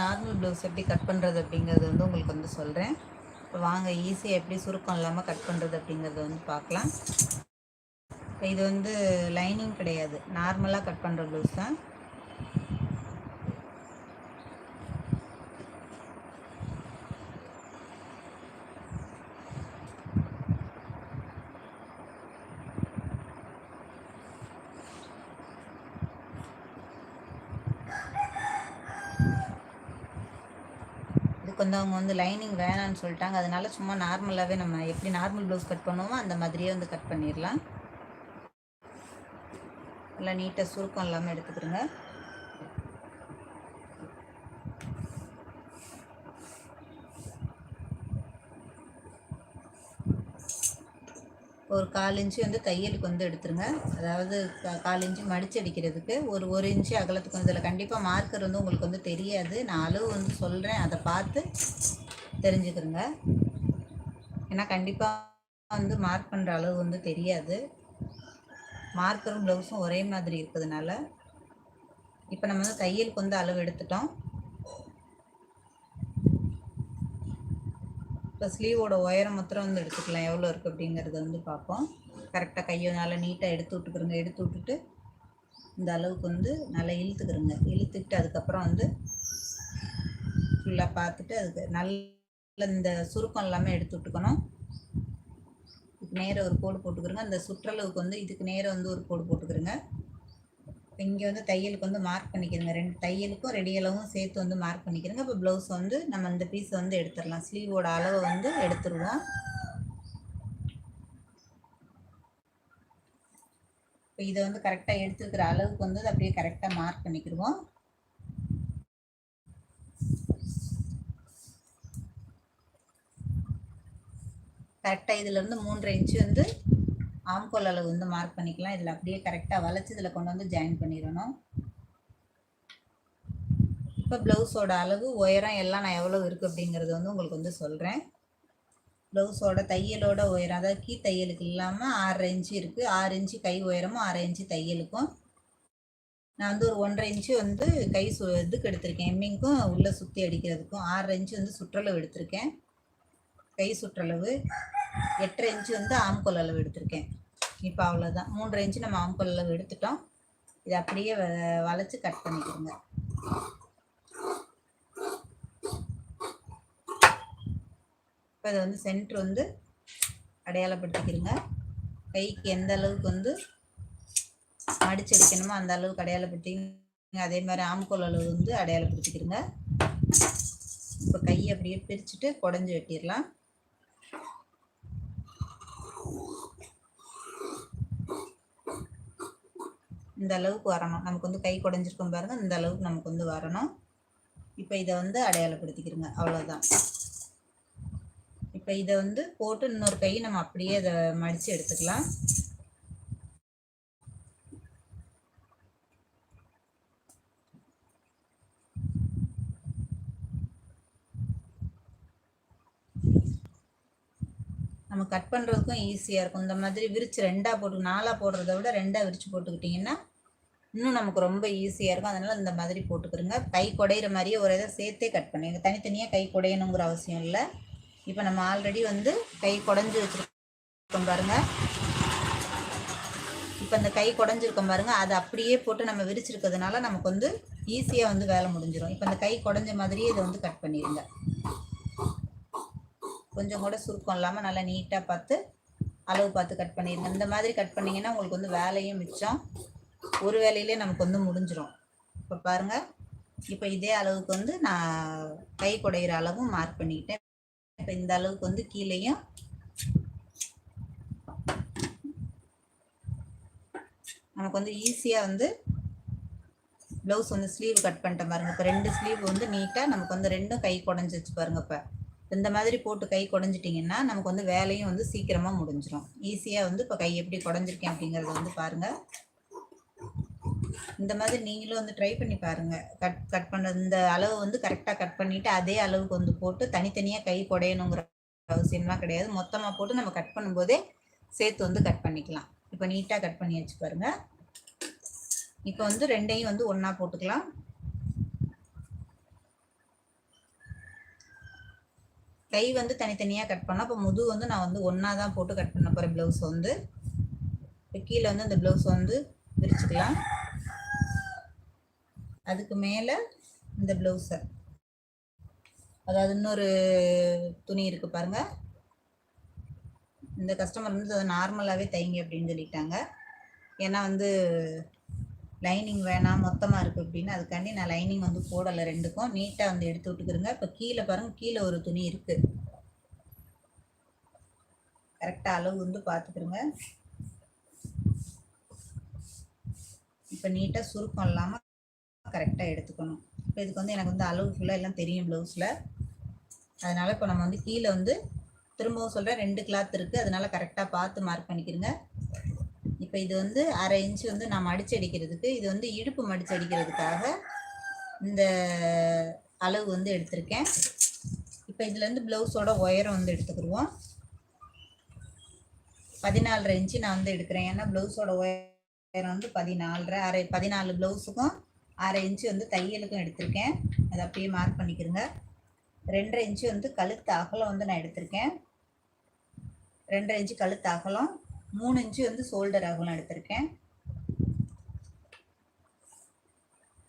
Normal blouse எப்படி cut பண்ணுறது அப்படிங்கிறது வந்து உங்களுக்கு வந்து சொல்கிறேன். இப்போ வாங்க ஈஸியாக எப்படி சுருக்கம் இல்லாமல் கட் பண்ணுறது அப்படிங்கிறத வந்து பார்க்கலாம். இப்போ இது வந்து லைனிங் கிடையாது, நார்மலாக கட் பண்ணுற ப்ளவுஸ் தான். வந்து அவங்க வந்து லைனிங் வேணான்னு சொல்லிட்டாங்க. அதனால சும்மா நார்மலாகவே நம்ம எப்படி நார்மல் ப்ளவுஸ் கட் பண்ணுவோமோ அந்த மாதிரியே வந்து கட் பண்ணிடலாம். நல்லா நீட்டாக சுருக்கம் இல்லாமல் எடுத்துக்கிறோங்க. ஒரு 1/4 இன்ச்சு வந்து தையலுக்கு வந்து எடுத்துருங்க. அதாவது 1/4 இன்ச்சு மடித்து அடிக்கிறதுக்கு ஒரு இன்ச்சு அகலத்துக்கு வந்து இதில் கண்டிப்பாக மார்க்கர் வந்து உங்களுக்கு வந்து தெரியாது. நான் அளவு வந்து சொல்கிறேன், அதை பார்த்து தெரிஞ்சுக்கிறேங்க. ஏன்னா கண்டிப்பாக வந்து மார்க் பண்ணுற அளவு வந்து தெரியாது. மார்க்கரும் ப்ளவுஸும் ஒரே மாதிரி இருக்கிறதுனால இப்போ நம்ம வந்து தையலுக்கு வந்து அளவு எடுத்துட்டோம். இப்போ ஸ்லீவோட உயரம் மாத்திரம் வந்து எடுத்துக்கலாம், எவ்வளோ இருக்குது அப்படிங்கிறத வந்து பார்ப்போம். கரெக்டாக கையை நல்லா நீட்டாக எடுத்து விட்டுக்கிறோங்க. எடுத்து விட்டுட்டு இந்த அளவுக்கு வந்து நல்லா இழுத்துக்கிறோங்க. இழுத்துக்கிட்டு அதுக்கப்புறம் வந்து ஃபுல்லாக பார்த்துட்டு அதுக்கு நல்ல இந்த சுருக்கம் எல்லாமே எடுத்து விட்டுக்கணும். இதுக்கு நேரம் ஒரு கோடு போட்டுக்கிறோங்க. அந்த சுற்றளவுக்கு வந்து இதுக்கு நேரம் வந்து ஒரு கோடு போட்டுக்கிறோங்க. இப்போ இங்கே வந்து தையலுக்கு வந்து மார்க் பண்ணிக்கிறோங்க. 2 தையலுக்கும் ரெடி அளவும் சேர்த்து வந்து மார்க் பண்ணிக்கிறோங்க. இப்போ ப்ளவுஸ் வந்து நம்ம இந்த பீஸை வந்து எடுத்துடலாம். ஸ்லீவோட அளவை வந்து எடுத்துருவோம். இப்போ இதை வந்து கரெக்டாக எடுத்துருக்கிற அளவுக்கு வந்து அப்படியே கரெக்டாக மார்க் பண்ணிக்கிடுவோம். கரெக்டாக இதிலேருந்து 3.5 இன்ச்சு வந்து ஆம்கோல் அளவு வந்து மார்க் பண்ணிக்கலாம். இதில் அப்படியே கரெக்டாக வளைச்சி இதில் கொண்டு வந்து ஜாயின் பண்ணிடணும். இப்போ ப்ளவுஸோட அளவு உயரம் எல்லாம் நான் எவ்வளோ இருக்குது அப்படிங்கிறது வந்து உங்களுக்கு வந்து சொல்கிறேன். ப்ளவுஸோட தையலோட உயரம், அதாவது கீ தையலுக்கு இல்லாமல் 6.5 இன்ச்சு இருக்குது. 6 இன்ச்சு கை உயரமும் 6 இன்ச்சு தையலுக்கும். நான் வந்து ஒரு 1.5 இன்ச்சு வந்து கை இதுக்கு எடுத்திருக்கேன், எம்மிங்க்கும் உள்ளே சுற்றி அடிக்கிறதுக்கும். 6.5 இன்ச்சு வந்து சுற்றளவு எடுத்திருக்கேன், கை சுற்றளவு. 8.5 இன்ச்சு வந்து ஆம்கோல் அளவு எடுத்திருக்கேன். இப்போ அவ்வளோதான். 3.5 இன்ச்சு நம்ம ஆம்கோல் அளவு எடுத்துட்டோம். இதை அப்படியே வளைச்சி கட் பண்ணிக்கிறோங்க. இப்போ இதை வந்து சென்ட்ரு வந்து அடையாளப்படுத்திக்கிறோங்க. கைக்கு எந்த அளவுக்கு வந்து மடிச்சடிக்கணுமோ அந்த அளவுக்கு அடையாளப்படுத்திங்க. அதே மாதிரி ஆம்கோல் அளவு வந்து அடையாளப்படுத்திக்கிறோங்க. இப்போ கையை அப்படியே பிரிச்சுட்டு குடஞ்சி வெட்டிடலாம். இந்த அளவுக்கு வரணும். நமக்கு வந்து கை குடஞ்சிருக்கும் பாருங்கள், இந்த அளவுக்கு நமக்கு வந்து வரணும். இப்போ இதை வந்து அடையாளப்படுத்திக்கிறோங்க. அவ்வளோதான். இப்போ இதை வந்து போட்டு இன்னொரு கை நம்ம அப்படியே இதை மடித்து எடுத்துக்கலாம். நம்ம கட் பண்ணுறதுக்கும் ஈஸியாக இருக்கும். இந்த மாதிரி விரித்து 2ஆக போட்டு 4ஆக போடுறத விட 2ஆக விரித்து போட்டுக்கிட்டிங்கன்னா இன்னும் நமக்கு ரொம்ப ஈஸியாக இருக்கும். அதனால் இந்த மாதிரி போட்டுக்கிறோங்க. கை குடையிற மாதிரியே ஒரு இதை சேர்த்தே கட் பண்ணுங்க. தனித்தனியாக கை குடையணுங்கிற அவசியம் இல்லை. இப்போ நம்ம ஆல்ரெடி வந்து கை குடஞ்சி வச்சுருக்கோம் பாருங்கள். இப்போ இந்த கை குடஞ்சிருக்கோம் பாருங்கள், அதை அப்படியே போட்டு நம்ம விரிச்சிருக்கிறதுனால நமக்கு வந்து ஈஸியாக வந்து வேலை முடிஞ்சிடும். இப்போ இந்த கை குடஞ்ச மாதிரியே இதை வந்து கட் பண்ணிடுங்க. கொஞ்சம் கூட சுருக்கம் இல்லாமல் நல்லா நீட்டாக பார்த்து அளவு பார்த்து கட் பண்ணிடுங்க. இந்த மாதிரி கட் பண்ணிங்கன்னா உங்களுக்கு வந்து வேலையும் மிச்சம், ஒரு வேலையிலே நமக்கு வந்து முடிஞ்சிடும். இப்போ பாருங்கள், இப்போ இதே அளவுக்கு வந்து நான் கை குடையிற அளவும் மார்க் பண்ணிக்கிட்டேன். இப்போ இந்த அளவுக்கு வந்து கீழேயும் நமக்கு வந்து ஈஸியாக வந்து ப்ளவுஸ் வந்து ஸ்லீவ் கட் பண்ணிட்டேன் பாருங்கள். இப்போ 2 ஸ்லீவ் வந்து நீட்டாக நமக்கு வந்து 2ம் கை குடஞ்சி வச்சு பாருங்கள். இப்போ இந்த மாதிரி போட்டு கை குடஞ்சிட்டிங்கன்னா நமக்கு வந்து வேலையும் வந்து சீக்கிரமாக முடிஞ்சிடும். ஈஸியாக வந்து இப்போ கை எப்படி குடஞ்சிருக்கேன் அப்படிங்கிறத வந்து பாருங்கள். இந்த மாதிரி நீங்களும் வந்து ட்ரை பண்ணி பாருங்கள். கட் பண்ணுறது இந்த அளவு வந்து கரெக்டாக கட் பண்ணிவிட்டு அதே அளவுக்கு வந்து போட்டு தனித்தனியாக கை குடையணுங்கிற அவசியம்லாம் கிடையாது. மொத்தமாக போட்டு நம்ம கட் பண்ணும்போதே சேர்த்து வந்து கட் பண்ணிக்கலாம். இப்போ நீட்டாக கட் பண்ணி வச்சு பாருங்கள். இப்போ வந்து 2ஐயும் வந்து ஒன்றா போட்டுக்கலாம். கை வந்து தனித்தனியாக கட் பண்ணோம். இப்போ முதுகு வந்து நான் வந்து ஒன்றா தான் போட்டு கட் பண்ண போகிறேன். ப்ளவுஸ் வந்து இப்போ கீழே வந்து இந்த ப்ளவுஸ் வந்து விரிச்சுக்கலாம். அதுக்கு மேலே இந்த ப்ளவுஸை, அதாவது இன்னொரு துணி இருக்குது பாருங்கள். இந்த கஸ்டமர் வந்து அதை நார்மலாகவே தைங்க அப்படின்னு சொல்லிட்டாங்க. ஏன்னா வந்து லைனிங் வேணாம் மொத்தமாக இருக்குது அப்படின்னு, அதுக்காண்டி நான் லைனிங் வந்து போடலை. ரெண்டுக்கும் நீட்டாக வந்து எடுத்து விட்டுக்கிறேங்க. இப்போ கீழே பாருங்கள், கீழே ஒரு துணி இருக்குது. கரெக்டாக அளவு வந்து பார்த்துக்கிறோங்க. இப்போ நீட்டாக சுருக்கம் இல்லாமல் கரெக்டாக எடுத்துக்கணும். இப்போ இதுக்கு வந்து எனக்கு வந்து அளவு ஃபுல்லாக எல்லாம் தெரியும் ப்ளவுஸில். அதனால் இப்போ நம்ம வந்து கீழே வந்து திரும்பவும் சொல்கிறேன், 2 கிளாத் இருக்குது. அதனால் கரெக்டாக பார்த்து மார்க் பண்ணிக்கிறேங்க. இப்போ இது வந்து 1/2 இன்ச்சு வந்து நான் மடிச்சு அடிக்கிறதுக்கு, இது வந்து இடுப்பு மடிச்சு அடிக்கிறதுக்காக இந்த அளவு வந்து எடுத்திருக்கேன். இப்போ இதுலேருந்து ப்ளவுஸோட உயரம் வந்து எடுத்துக்கிடுவோம். 14.5 இன்ச்சு நான் வந்து எடுக்கிறேன். ஏன்னா ப்ளவுஸோட உயரம் வந்து 14.5, 14 ப்ளவுஸுக்கும் 1/2 இன்ச்சு வந்து தையலுக்கும் எடுத்திருக்கேன். அதை அப்படியே மார்க் பண்ணிக்கிறேங்க. 2.5 இன்ச்சு வந்து கழுத்து அகலம் வந்து நான் எடுத்திருக்கேன். 2.5 இன்ச்சு கழுத்து அகலம், 3 இன்ச்சு வந்து ஷோல்டர் அகலம் எடுத்திருக்கேன்.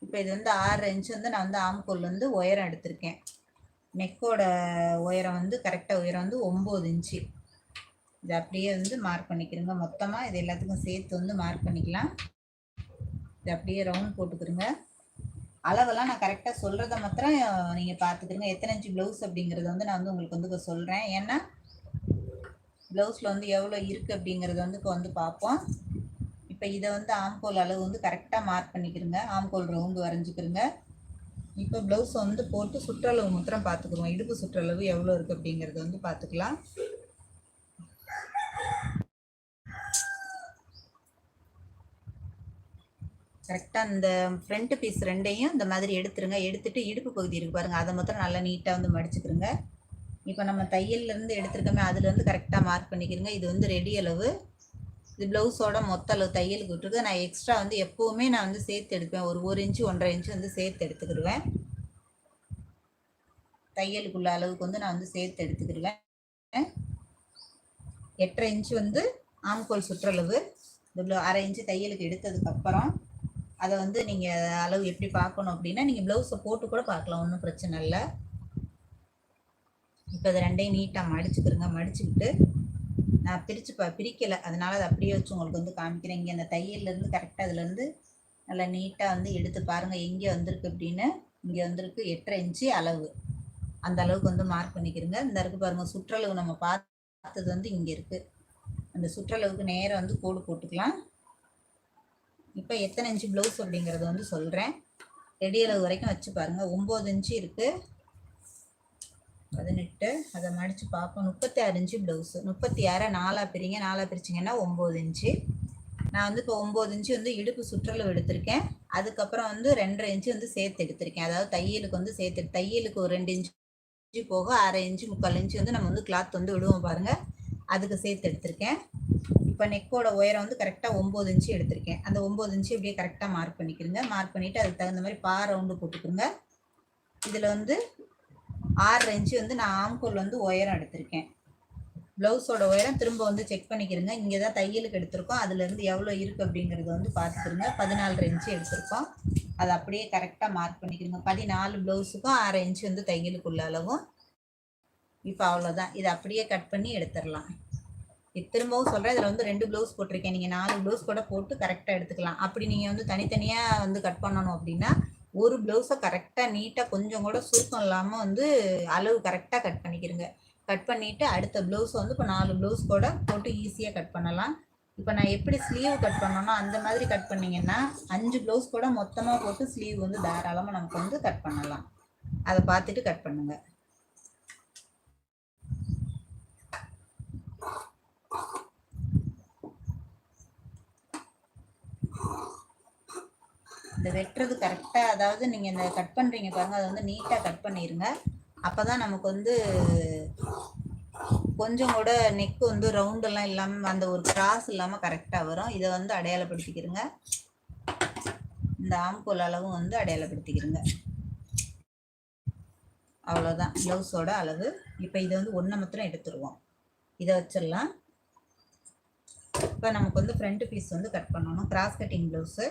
இப்போ இது வந்து 6.5 இன்ச்சு வந்து நான் வந்து ஆம்கோல் வந்து உயரம் எடுத்திருக்கேன். நெக்கோட உயரம் வந்து கரெக்டாக உயரம் வந்து 9 இன்ச்சு. இது அப்படியே வந்து மார்க் பண்ணிக்கிறோங்க. மொத்தமாக இது எல்லாத்துக்கும் சேர்த்து வந்து மார்க் பண்ணிக்கலாம். இது அப்படியே ரவுண்ட் போட்டுக்கிறோங்க. அளவெல்லாம் நான் கரெக்டாக சொல்கிறத மாத்திரம் நீங்கள் பார்த்துக்கிறங்க. எத்தனை இன்ச்சு ப்ளவுஸ் அப்படிங்கிறத வந்து நான் வந்து உங்களுக்கு வந்து இப்போ சொல்கிறேன். ஏன்னா ப்ளவுஸில் வந்து எவ்வளோ இருக்குது அப்படிங்கிறத வந்து இப்போ வந்து பார்ப்போம். இப்போ இதை வந்து ஆம்கோல் அளவு வந்து கரெக்டாக மார்க் பண்ணிக்கிறோங்க. ஆம்கோல் ரவுண்டு வரைஞ்சிக்கிறோங்க. இப்போ ப்ளவுஸ் வந்து போட்டு சுற்றளவு மாத்திரம் பார்த்துக்குருவோம். இடுப்பு சுற்றளவு எவ்வளோ இருக்குது அப்படிங்கிறத வந்து பார்த்துக்கலாம். கரெக்டாக இந்த ஃப்ரண்ட் பீஸ் ரெண்டையும் இந்த மாதிரி எடுத்துருங்க. எடுத்துகிட்டு இடுப்பு பகுதி இருக்குது பாருங்கள், அதை மாத்திரம் நல்லா நீட்டாக வந்து மடிச்சுக்கிறோங்க. இப்போ நம்ம தையல்லேருந்து எடுத்துருக்கோமே, அதுலேருந்து கரெக்டாக மார்க் பண்ணிக்கிறோங்க. இது வந்து ரெடி அளவு. இது ப்ளவுஸோட மொத்த அளவு தையலுக்கு விட்டுருக்கு. நான் எக்ஸ்ட்ரா வந்து எப்போவுமே நான் வந்து சேர்த்து எடுப்பேன். ஒரு 1 இன்ச்சு 1.5 இன்ச்சு வந்து சேர்த்து எடுத்துக்கிடுவேன். தையலுக்குள்ள அளவுக்கு வந்து நான் வந்து சேர்த்து எடுத்துக்கிடுவேன். 8.5 இன்ச்சு வந்து ஆம்கோல் சுற்றளவு. இந்த 1/2 இன்ச்சு தையலுக்கு எடுத்ததுக்கப்புறம் அதை வந்து நீங்கள் அளவு எப்படி பார்க்கணும் அப்படின்னா, நீங்கள் ப்ளவுஸை போட்டு கூட பார்க்கலாம், ஒன்றும் பிரச்சனை இல்லை. இப்போ அதை ரெண்டையும் நீட்டாக மடிச்சுக்கிறேங்க. மடிச்சுக்கிட்டு நான் பிரிக்கலை, அதனால் அதை அப்படியே வச்சு உங்களுக்கு வந்து காமிக்கிறேன். இங்கே அந்த தையல்லேருந்து கரெக்டாக அதுலேருந்து நல்லா நீட்டாக வந்து எடுத்து பாருங்கள் எங்கே வந்திருக்கு அப்படின்னு. இங்கே வந்திருக்கு 8.5 இன்ச்சு அளவு. அந்த அளவுக்கு வந்து மார்க் பண்ணிக்கிறேங்க. இந்த இருக்குது பாருங்கள், சுற்றளவு நம்ம பார்த்தது வந்து இங்கே இருக்குது. அந்த சுற்றளவுக்கு நேராக வந்து கோடு போட்டுக்கலாம். இப்போ எத்தனை இன்ச்சு ப்ளவுஸ் அப்படிங்கிறத வந்து சொல்கிறேன். ரெடி அளவு வரைக்கும் வச்சு பாருங்கள். 9 இன்ச்சு இருக்குது, 18. அதை மடித்து பார்ப்போம். 36 இன்ச்சு ப்ளவுஸு. 36 4ஆக பிரிங்க. 4ஆக பிரிச்சிங்கன்னா 9 இன்ச்சு. நான் வந்து இப்போ 9 இன்ச்சு வந்து இடுப்பு சுற்றளவு எடுத்திருக்கேன். அதுக்கப்புறம் வந்து 2.5 இன்ச்சு வந்து சேர்த்து எடுத்திருக்கேன். அதாவது தையலுக்கு வந்து சேர்த்து, தையலுக்கு ஒரு 2 இன்ச்சு போக 1/2 இன்ச்சு 3/4 இன்ச்சு வந்து நம்ம வந்து கிளாத் வந்து விடுவோம் பாருங்கள், அதுக்கு சேர்த்து எடுத்திருக்கேன். இப்போ நெக்கோட உயரம் வந்து கரெக்டாக 9 இன்ச்சு எடுத்திருக்கேன். அந்த 9 இன்ச்சு அப்படியே கரெக்டாக மார்க் பண்ணிக்கிறேங்க. மார்க் பண்ணிவிட்டு அதுக்கு தகுந்த மாதிரி ரவுண்டு போட்டுக்கிறோங்க. இதில் வந்து 6.5 இன்ச்சு வந்து நான் ஆம்கோல் வந்து உயரம் எடுத்திருக்கேன். ப்ளவுஸோட உயரம் திரும்ப வந்து செக் பண்ணிக்கிறேங்க. இங்கே தான் தையலுக்கு எடுத்திருக்கோம், அதுலேருந்து எவ்வளோ இருக்குது அப்படிங்கிறத வந்து பார்த்துக்கிறோங்க. 14.5 இன்ச்சு எடுத்திருக்கோம். அதை அப்படியே கரெக்டாக மார்க் பண்ணிக்கிறோங்க. 14 ப்ளவுஸுக்கும் 1/2 இன்ச்சு வந்து தையலுக்குள்ள அளவும். இப்போ அவ்வளோதான். இதை அப்படியே கட் பண்ணி எடுத்துடலாம். திரும்பவும் சொல்கிறேன், இதில் வந்து 2 ப்ளவுஸ் போட்டிருக்கேன். நீங்கள் 4 ப்ளவுஸ் கூட போட்டு கரெக்டாக எடுத்துக்கலாம். அப்படி நீங்கள் வந்து தனித்தனியாக வந்து கட் பண்ணணும் அப்படின்னா, ஒரு ப்ளவுஸை கரெக்டாக நீட்டாக கொஞ்சம் கூட சுருக்கம் இல்லாமல் வந்து அளவு கரெக்டாக கட் பண்ணிக்கிறங்க. கட் பண்ணிவிட்டு அடுத்த ப்ளவுஸை வந்து இப்போ 4 ப்ளவுஸ் கூட போட்டு ஈஸியாக கட் பண்ணலாம். இப்போ நான் எப்படி ஸ்லீவ் கட் பண்ணோன்னா அந்த மாதிரி கட் பண்ணிங்கன்னா 5 ப்ளவுஸ் கூட மொத்தமாக போட்டு ஸ்லீவ் வந்து தாராளமாக நமக்கு வந்து கட் பண்ணலாம். அதை பார்த்துட்டு கட் பண்ணுங்கள். இந்த வெட்டுறது கரெக்டாக, அதாவது நீங்கள் இந்த கட் பண்ணுறீங்க பாருங்கள், அதை வந்து நீட்டாக கட் பண்ணிடுங்க. அப்போ தான் நமக்கு வந்து கொஞ்சம் கூட நெக்கு வந்து ரவுண்டெல்லாம் இல்லாமல் அந்த ஒரு கிராஸ் இல்லாமல் கரெக்டாக வரும். இதை வந்து அடையாளப்படுத்திக்கிறங்க. இந்த ஆம்கோல் அளவும் வந்து அடையாளப்படுத்திக்கிறங்க. அவ்வளோதான் ப்ளவுஸோட அளவு. இப்போ இதை வந்து ஒன்றை மாத்திரம் எடுத்துருவோம். இதை வச்சிடலாம். இப்போ நமக்கு வந்து ஃப்ரண்ட் பீஸ் வந்து கட் பண்ணணும். கிராஸ் கட்டிங் ப்ளவுஸு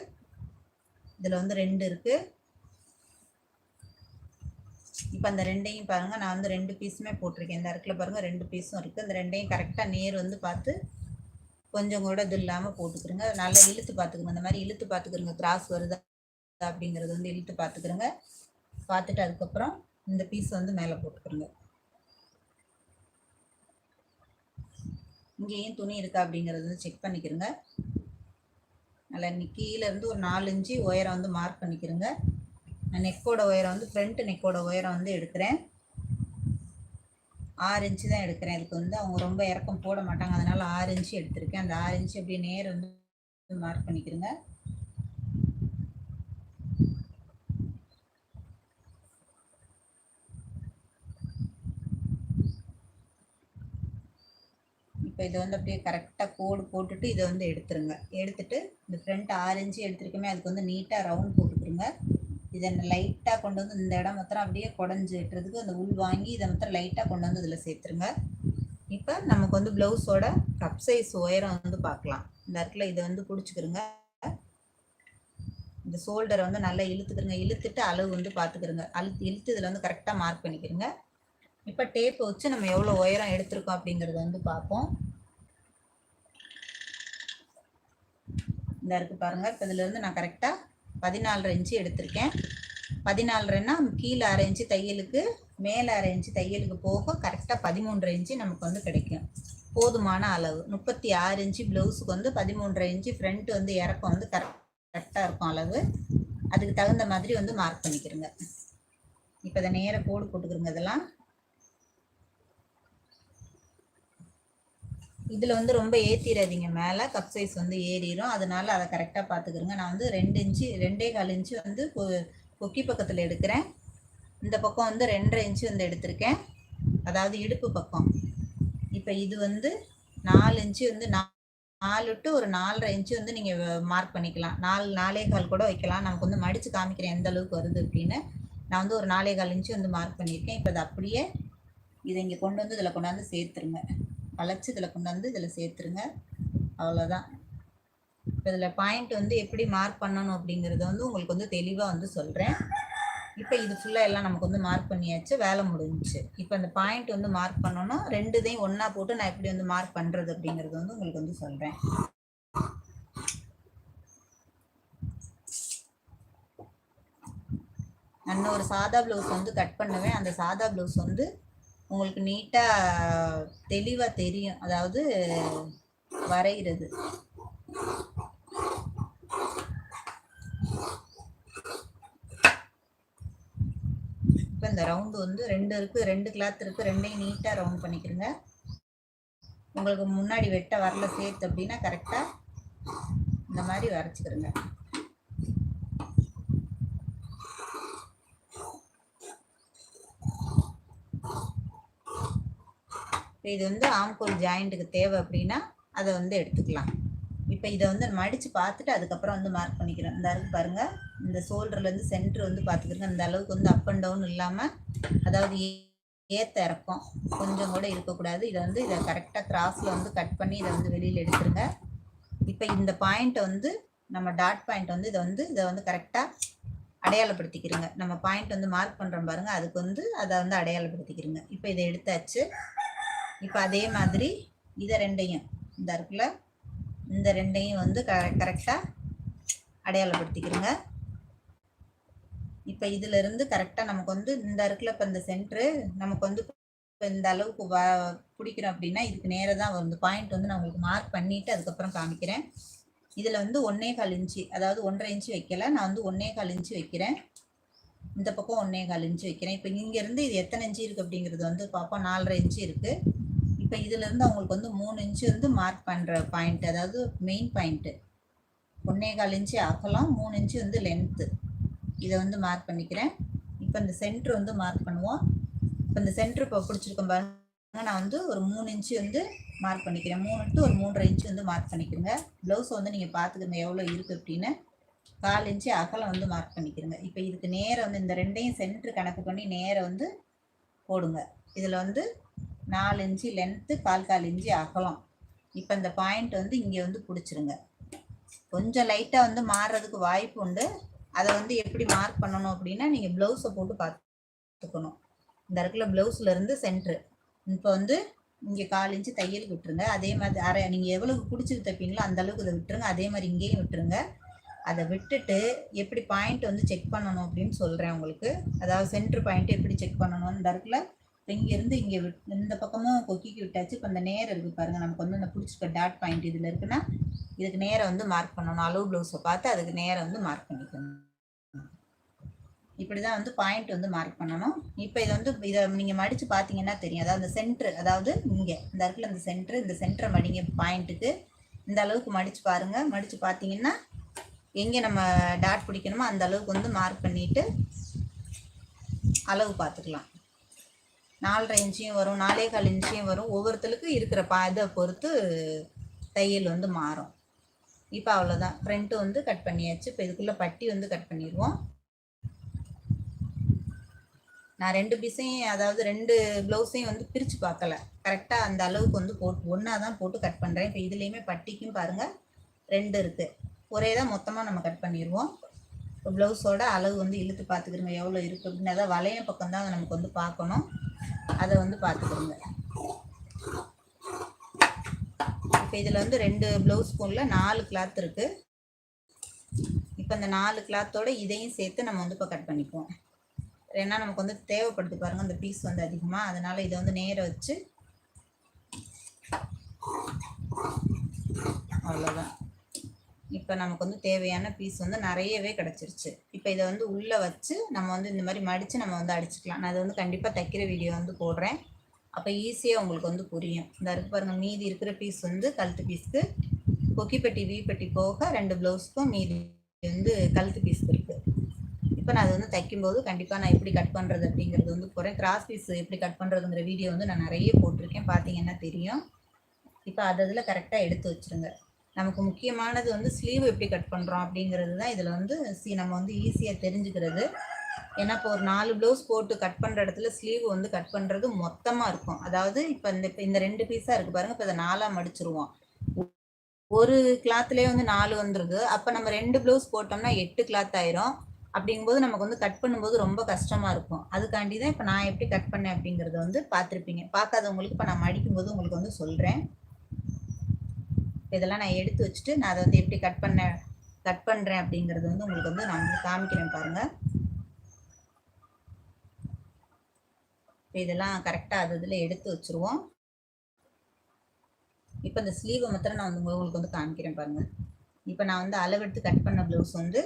இதில் வந்து 2 இருக்குது. இப்போ அந்த ரெண்டையும் பாருங்கள், நான் வந்து 2 பீஸுமே போட்டிருக்கேன். இந்த இடத்துல பாருங்கள் 2 பீஸும் இருக்குது. இந்த ரெண்டையும் கரெக்டாக நேர் வந்து பார்த்து கொஞ்சம் கூட இது இல்லாமல் போட்டுக்கிறோங்க. நல்லா இழுத்து பார்த்துக்குங்க. இந்த மாதிரி இழுத்து பார்த்துக்கிறோங்க. கிராஸ் வருதா அப்படிங்கிறது வந்து இழுத்து பார்த்துக்கிறோங்க. பார்த்துட்டு அதுக்கப்புறம் இந்த பீஸ் வந்து மேலே போட்டுக்கிறோங்க. இங்கேயும் துணி இருக்கா அப்படிங்கிறது வந்து செக் பண்ணிக்கிறோங்க. நல்லா கீழேருந்து ஒரு 4 இன்ச்சு உயரம் வந்து மார்க் பண்ணிக்கிறோங்க. நான் நெக்கோட உயரம் வந்து ஃப்ரண்ட் நெக்கோட உயரம் வந்து எடுக்கிறேன். 6 இன்ச்சு தான் எடுக்கிறேன். இதுக்கு வந்து அவங்க ரொம்ப இறக்கம் போட மாட்டாங்க, அதனால் 6 இன்ச்சு எடுத்திருக்கேன். அந்த 6 இன்ச்சு அப்படியே நேர் வந்து மார்க் பண்ணிக்கிறேங்க. இப்போ இதை வந்து அப்படியே கரெக்டாக கோடு போட்டுட்டு இதை வந்து எடுத்துருங்க. எடுத்துட்டு இந்த ஃப்ரண்ட் 6 இன்ச்சு எடுத்துருக்கோமே, அதுக்கு வந்து நீட்டாக ரவுண்ட் போட்டுக்கிறோங்க. இதை லைட்டாக கொண்டு வந்து இந்த இடம் மாத்திரம் அப்படியே குடஞ்சி வெட்டுறதுக்கு அந்த உள் வாங்கி இதை மாத்திரம் லைட்டாக கொண்டு வந்து இதில் சேர்த்துருங்க. இப்போ நமக்கு வந்து ப்ளவுஸோட கப் சைஸ் உயரம் வந்து பார்க்கலாம். இந்த இடத்துல இதை வந்து பிடிச்சிக்கிறோங்க. இந்த ஷோல்டரை வந்து நல்லா இழுத்துக்கிறோங்க. இழுத்துட்டு அளவு வந்து பார்த்துக்கிறோங்க. இழுத்து இதில் வந்து கரெக்டாக மார்க் பண்ணிக்கிறோங்க. இப்போ டேப் வச்சு நம்ம எவ்வளோ உயரம் எடுத்திருக்கோம் அப்படிங்கிறத வந்து பார்ப்போம். இந்த இருக்குது பாருங்கள். இப்போ இதிலேருந்து நான் கரெக்டாக 14.5 இன்ச்சு எடுத்திருக்கேன். 14.5ன்னா கீழே 1/2 இன்ச்சு தையலுக்கு, மேலே 1/2 இன்ச்சு தையலுக்கு போக கரெக்டாக 13.5 இன்ச்சு நமக்கு வந்து கிடைக்கும். போதுமான அளவு. 36 இன்ச்சு ப்ளவுஸுக்கு வந்து 13.5 இன்ச்சு ஃப்ரண்ட் வந்து இறக்கம் வந்து கரெக்டாக இருக்கும் அளவு. அதுக்கு தகுந்த மாதிரி வந்து மார்க் பண்ணிக்கிறோங்க. இப்போ இதை நேராக கோடு போட்டுக்கிறோங்க. இதெல்லாம் இதில் வந்து ரொம்ப ஏற்றிடாதீங்க, மேலே கப் சைஸ் வந்து ஏறிடும். அதனால் அதை கரெக்டாக பார்த்துக்கிறோங்க. நான் வந்து 2 இன்ச்சு 2.25 இன்ச்சு வந்து கொக்கி பக்கத்தில் எடுக்கிறேன். இந்த பக்கம் வந்து 2.5 இன்ச்சு வந்து எடுத்திருக்கேன், அதாவது இடுப்பு பக்கம். இப்போ இது வந்து 4 இன்ச்சு வந்து 4 டு ஒரு 4.5 இன்ச்சு வந்து நீங்கள் மார்க் பண்ணிக்கலாம். 4.25 கூட வைக்கலாம். நமக்கு வந்து மடித்து காமிக்கிறேன் எந்த அளவுக்கு வருது அப்படின்னு. நான் வந்து ஒரு 4.25 இன்ச்சு வந்து மார்க் பண்ணியிருக்கேன். இப்போ அது அப்படியே இதை இங்கே கொண்டு வந்து இதில் கொண்டாந்து சேர்த்துருங்க. வளைச்சி இதில் கொண்டாந்து இதில் சேர்த்துருங்க. அவ்வளோதான். இப்போ இதில் பாயிண்ட் வந்து எப்படி மார்க் பண்ணணும் அப்படிங்கிறத வந்து உங்களுக்கு வந்து தெளிவாக வந்து சொல்கிறேன். இப்போ இது ஃபுல்லாக எல்லாம் நமக்கு வந்து மார்க் பண்ணியாச்சு, வேலை முடிஞ்சிச்சு. இப்போ அந்த பாயிண்ட் வந்து மார்க் பண்ணணும். 2 இதையும் ஒன்றா போட்டு நான் எப்படி வந்து மார்க் பண்ணுறது அப்படிங்கிறது வந்து உங்களுக்கு வந்து சொல்கிறேன். நான் ஒரு சாதா ப்ளவுஸ் வந்து கட் பண்ணுவேன். அந்த சாதா ப்ளவுஸ் வந்து உங்களுக்கு நீட்டாக தெளிவாக தெரியும், அதாவது வரைகிறது. இப்போ இந்த ரவுண்டு வந்து 2 இருக்குது, 2 கிளாத் இருக்குது. 2ஐயும் நீட்டாக ரவுண்ட் பண்ணிக்கிறங்க. உங்களுக்கு முன்னாடி வெட்ட வரல சேர்த்து அப்படின்னா கரெக்டாக இந்த மாதிரி வரைச்சிக்கிறங்க. இது வந்து ஆம்கோல் ஜாயிண்ட்டுக்கு தேவை அப்படின்னா அதை வந்து எடுத்துக்கலாம். இப்போ இதை வந்து மடித்து பார்த்துட்டு அதுக்கப்புறம் வந்து மார்க் பண்ணிக்கிறேன். இந்த அளவுக்கு பாருங்கள், இந்த ஷோல்டர்லேருந்து சென்ட்ரு வந்து பார்த்துக்கிறேங்க. இந்த அளவுக்கு வந்து அப் அண்ட் டவுன் இல்லாமல், அதாவது ஏற்ற இறக்கம் கொஞ்சம் கூட இருக்கக்கூடாது. இதை கரெக்டாக கிராஸில் வந்து கட் பண்ணி இதை வந்து வெளியில் எடுத்துருங்க. இப்போ இந்த பாயிண்ட்டை வந்து நம்ம டாட் பாயிண்ட் வந்து இதை வந்து கரெக்டாக அடையாளப்படுத்திக்கிறோங்க. நம்ம பாயிண்ட் வந்து மார்க் பண்ணுறோம் பாருங்கள், அதுக்கு வந்து அதை வந்து அடையாளப்படுத்திக்கிறோங்க. இப்போ இதை எடுத்தாச்சு. இப்போ அதே மாதிரி இதை 2ஐயும் இந்த இருக்குல்ல, இந்த 2ஐயும் வந்து கரெக்டாக அடையாளப்படுத்திக்கிறோங்க. இப்போ இதிலிருந்து கரெக்டாக நமக்கு வந்து இந்த இருக்குல்ல, இப்போ இந்த சென்ட்ரு நமக்கு வந்து இப்போ இந்த அளவுக்கு பிடிக்கிறோம் அப்படின்னா இதுக்கு நேராக தான் வந்து பாயிண்ட் வந்து நான் உங்களுக்கு மார்க் பண்ணிவிட்டு அதுக்கப்புறம் காமிக்கிறேன். இதில் வந்து 1.25 இன்ச்சு, அதாவது 1.5 இன்ச்சு வைக்கல, நான் வந்து 1.25 இன்ச்சு வைக்கிறேன். இந்த பக்கம் 1.25 இன்ச்சு வைக்கிறேன். இப்போ இங்கேருந்து இது எத்தனை இன்ச்சு இருக்குது அப்படிங்கிறது வந்து பார்ப்போம். 4.5 இன்ச்சு இருக்குது. இப்போ இதிலேருந்து அவங்களுக்கு வந்து 3 இன்ச்சு வந்து மார்க் பண்ணுற பாயிண்ட், அதாவது மெயின் பாயிண்ட்டு. 1.25 இன்ச்சு அகலம், 3 இன்ச்சு வந்து லென்த்து. இதை வந்து மார்க் பண்ணிக்கிறேன். இப்போ இந்த சென்ட்ரு வந்து மார்க் பண்ணுவோம். இப்போ இந்த சென்ட்ரு இப்போ பிடிச்சிருக்கோம் பாருங்க, நான் வந்து ஒரு 3 இன்ச்சு வந்து மார்க் பண்ணிக்கிறேன். 3 டு ஒரு 3.5 இன்ச்சு வந்து மார்க் பண்ணிக்கிறேங்க. ப்ளவுஸை வந்து நீங்கள் பார்த்துக்கோங்க எவ்வளோ இருக்குது அப்படின்னு. 4 இன்ச்சு அகலம் வந்து மார்க் பண்ணிக்கிறேங்க. இப்போ இதுக்கு நேராக வந்து இந்த 2ஐயும் சென்ட்ரு கணக்கு பண்ணி நேராக வந்து போடுங்க. இதில் வந்து 4 இன்ச்சு லென்த்து, 1/4 இன்ச்சு அகலம். இப்போ இந்த பாயிண்ட் வந்து இங்கே வந்து பிடிச்சிருங்க. கொஞ்சம் லைட்டாக வந்து மாறுறதுக்கு வாய்ப்பு உண்டு. அதை வந்து எப்படி மார்க் பண்ணணும் அப்படின்னா, நீங்கள் ப்ளவுஸை போட்டு பார்த்துக்கணும். இந்த இடத்துல ப்ளவுஸ்லேருந்து சென்ட்ரு இப்போ வந்து இங்கே 1/4 இன்ச்சு தையலுக்கு விட்டுருங்க. அதே மாதிரி அரை நீங்கள் எவ்வளோக்கு பிடிச்சிட்டு தைப்பீங்களோ அந்த அளவுக்கு இதை விட்டுருங்க. அதே மாதிரி இங்கேயும் விட்டுருங்க. அதை விட்டுட்டு எப்படி பாயிண்ட் வந்து செக் பண்ணணும் அப்படின்னு சொல்கிறேன் உங்களுக்கு. அதாவது சென்ட்ரு பாயிண்ட்டு எப்படி செக் பண்ணணும். இந்த இடத்துல இங்கேருந்து இங்கே இந்த பக்கமும் கொக்கிக்கு விட்டாச்சு. இப்போ இந்த நேரம் இருக்குது பாருங்கள், நமக்கு வந்து இந்த பிடிச்சிருக்க டாட் பாயிண்ட் இதில் இருக்குன்னா இதுக்கு நேரம் வந்து மார்க் பண்ணணும். அளவு ப்ளவுஸை பார்த்து அதுக்கு நேரம் வந்து மார்க் பண்ணிக்கணும். இப்படி தான் வந்து பாயிண்ட் வந்து மார்க் பண்ணணும். இப்போ இதை நீங்கள் மடித்து பார்த்தீங்கன்னா தெரியும். அதாவது அந்த சென்ட்ரு, அதாவது இங்கே இந்த இடத்துல இந்த சென்டரை மடிங்க. பாயிண்ட்டுக்கு இந்த அளவுக்கு மடித்து பாருங்கள். மடித்து பார்த்தீங்கன்னா எங்கே நம்ம டாட் பிடிக்கணுமோ அந்த அளவுக்கு வந்து மார்க் பண்ணிவிட்டு அளவு பார்த்துக்கலாம். 4.5 இன்ச்சியும் வரும், 4.25 இன்ச்சியும் வரும். ஒவ்வொருத்தருக்கு இருக்கிற இதை பொறுத்து தையல் வந்து மாறும். இப்போ அவ்வளோதான், ஃப்ரண்ட்டு வந்து கட் பண்ணியாச்சு. இப்போ இதுக்குள்ளே பட்டி வந்து கட் பண்ணிடுவோம். நான் 2 பீஸையும், அதாவது 2 ப்ளவுஸையும் வந்து பிரித்து பார்க்கல. கரெக்டாக அந்த அளவுக்கு வந்து ஒன்றா தான் போட்டு கட் பண்ணுறேன். இப்போ இதுலேயுமே பட்டிக்கும் பாருங்கள் 2 இருக்குது. ஒரே தான் மொத்தமாக நம்ம கட் பண்ணிடுவோம். இப்போ ப்ளவுஸோட அளவு வந்து இழுத்து பார்த்துக்கிறோங்க எவ்வளோ இருக்குது அப்படின்னு. அதான் வளைய பக்கம் தான் நமக்கு வந்து பார்க்கணும். அதை வந்து பார்த்துக்கிறோங்க. இப்போ இதில் வந்து 2 ப்ளவுஸ் ஸ்பூனில் 4 கிளாத் இருக்குது. இப்போ இந்த 4 கிளாத்தோட இதையும் சேர்த்து நம்ம வந்து இப்போ கட் பண்ணிப்போம். ஏன்னா நமக்கு வந்து தேவைப்படுது பாருங்கள் இந்த பீஸ் வந்து அதிகமாக. அதனால் இதை வந்து நேர வச்சு அவ்வளோதான். இப்போ நமக்கு வந்து தேவையான பீஸ் வந்து நிறையவே கிடச்சிருச்சு. இப்போ இதை வந்து உள்ளே வச்சு நம்ம வந்து இந்த மாதிரி மடித்து நம்ம வந்து அடிச்சுக்கலாம். நான் அதை வந்து கண்டிப்பாக தைக்கிற வீடியோ வந்து போடுறேன். அப்போ ஈஸியாக உங்களுக்கு வந்து புரியும். இந்த இருக்கு பாருங்கள், மீதி இருக்கிற பீஸ் வந்து கழுத்து பீஸ்க்கு, கொக்கிப்பட்டி வீப்பட்டி போக 2 ப்ளவுஸ்க்கும் மீதி வந்து கழுத்து பீஸ் இருக்குது. இப்போ நான் அதை வந்து தைக்கும்போது கண்டிப்பாக நான் எப்படி கட் பண்ணுறது அப்படிங்கிறது வந்து போகிறேன். கிராஸ் பீஸ் எப்படி கட் பண்ணுறதுங்கிற வீடியோ வந்து நான் நிறைய போட்டிருக்கேன், பார்த்தீங்கன்னா தெரியும். இப்போ அதில் கரெக்டாக எடுத்து வச்சுருங்க. நமக்கு முக்கியமானது வந்து ஸ்லீவ் எப்படி கட் பண்ணுறோம் அப்படிங்கிறது தான் இதில் வந்து நம்ம வந்து ஈஸியாக தெரிஞ்சுக்கிறது. ஏன்னா இப்போ ஒரு 4 ப்ளவுஸ் போட்டு கட் பண்ணுற இடத்துல ஸ்லீவ் வந்து கட் பண்ணுறது மொத்தமாக இருக்கும். அதாவது இப்போ இந்த 2 பீஸாக இருக்குது பாருங்கள். இப்போ இதை 4ஆக மடிச்சிருவோம். ஒரு கிளாத்லேயே வந்து 4 வந்துடுது. அப்போ நம்ம 2 ப்ளவுஸ் போட்டோம்னா 8 கிளாத் ஆயிரும். அப்படிங்கும்போது நமக்கு வந்து கட் பண்ணும்போது ரொம்ப கஷ்டமாக இருக்கும். அதுக்காண்டி தான் இப்போ நான் எப்படி கட் பண்ணேன் அப்படிங்கிறத வந்து பார்த்துருப்பீங்க. பார்க்காதவங்களுக்கு இப்போ நான் மடிக்கும்போது உங்களுக்கு வந்து சொல்கிறேன். இதெல்லாம் நான் எடுத்து வச்சுட்டு நான் அதை வந்து எப்படி கட் பண்ணுறேன் அப்படிங்கிறது வந்து உங்களுக்கு வந்து நான் வந்து காமிக்கிறேன் பாருங்கள். இப்போ இதெல்லாம் கரெக்டாக இதில் எடுத்து வச்சுருவோம். இப்போ இந்த ஸ்லீவை மாத்திரம் நான் வந்து உங்களுக்கு வந்து காமிக்கிறேன் பாருங்கள். இப்போ நான் வந்து அளவெடுத்து கட் பண்ண ப்ளவுஸ் வந்து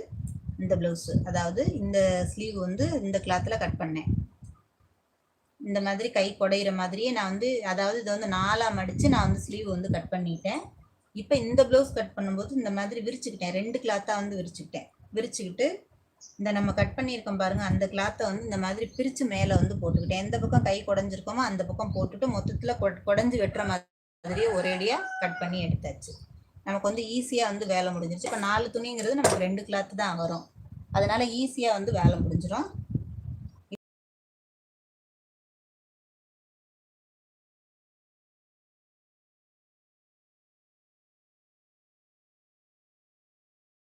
இந்த ப்ளவுஸு, அதாவது இந்த ஸ்லீவ் வந்து இந்த கிளாத்தில் கட் பண்ணேன். இந்த மாதிரி கை குடையிற மாதிரியே நான் வந்து, அதாவது இதை வந்து 4ஆக மடித்து நான் வந்து ஸ்லீவ் வந்து கட் பண்ணிட்டேன். இப்போ இந்த ப்ளவுஸ் கட் பண்ணும்போது இந்த மாதிரி விரிச்சுக்கிட்டேன். 2 கிளாத்தாக வந்து விரிச்சுக்கிட்டு இந்த நம்ம கட் பண்ணியிருக்கோம் பாருங்கள், அந்த கிளாத்தை வந்து இந்த மாதிரி பிரித்து மேலே வந்து போட்டுக்கிட்டேன். எந்த பக்கம் கை குடஞ்சிருக்கோமோ அந்த பக்கம் போட்டுட்டு மொத்தத்தில் குடஞ்சி வெட்டுற மாதிரியே ஒரேடியாக கட் பண்ணி எடுத்தாச்சு. நமக்கு வந்து ஈஸியாக வந்து வேலை முடிஞ்சிருச்சு. இப்போ 4 துணிங்கிறது நமக்கு 2 கிளாத்து தான் வரும். அதனால் ஈஸியாக வந்து வேலை முடிஞ்சிடும்.